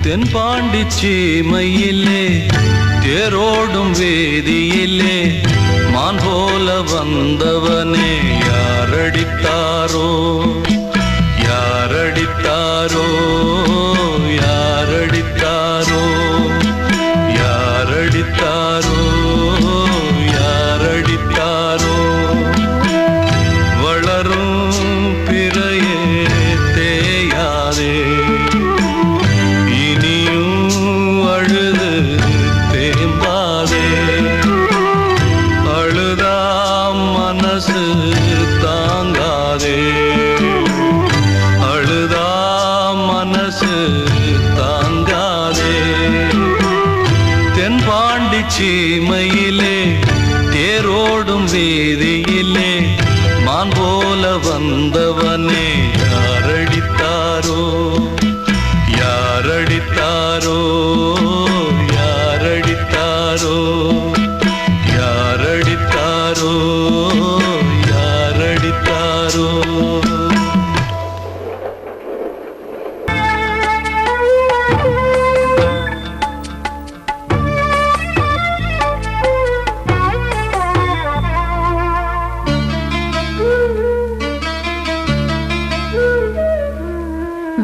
தென்பாண்டி சீமையிலே தேரோடும் வேதியிலே மான் போல வந்தவனே யாரடித்தாரோ யாரடித்தாரோ யாரடித்தாரோ யாரடித்தாரோ யாரடித்தாரோ வளரும் பிறையே தேயாதே இனியும் அழுது தேம்பாதே அழுதாம் மனசு தாங்காதே அழுதாம் மனசு தாங்காதே தென்பாண்டி சீமையிலே தேரோடும் வீதியிலே மான் போல வந்தவனே யாரடித்தாரோ யாரடித்தாரோ யாரடித்தாரோ யாரடித்தாரோ யாரடித்தாரோ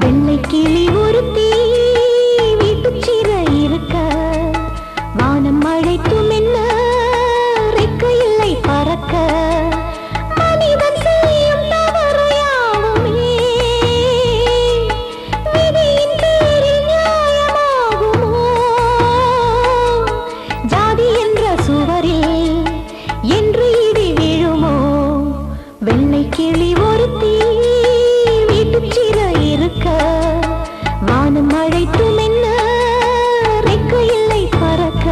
வெள்ளை கிளி ஒருத்தி வீட்டுச்சிற இருக்க வானம் அழைத்தும் என்ன ரெக்க இல்லை பறக்க மனிதன் செய்யும் தவறு யாவுமே விதியின் பேரில் நியாயமாகுமோ ஜாதி என்ற சுவரில் என்று இடி விழுமோ வெள்ளை கிளி ஒருத்தி வீட்டுச்சிற இருக்க வானம் அழைத்தும் என்ன ரெக்க இல்லை பறக்க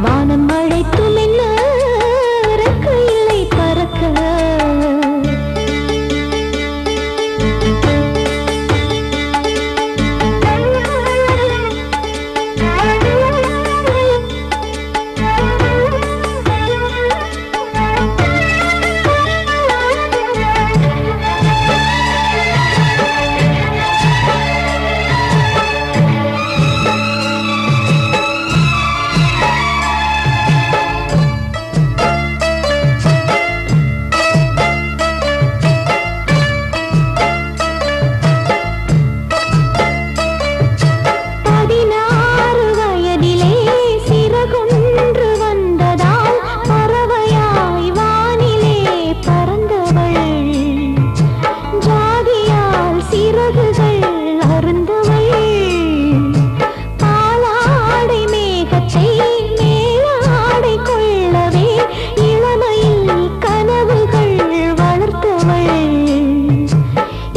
வானம் அழைத்தும் என்ன ரெக்க இல்லை பறக்க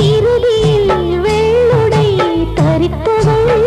இறுதியில் வெள்ளுடை தரித்தவள்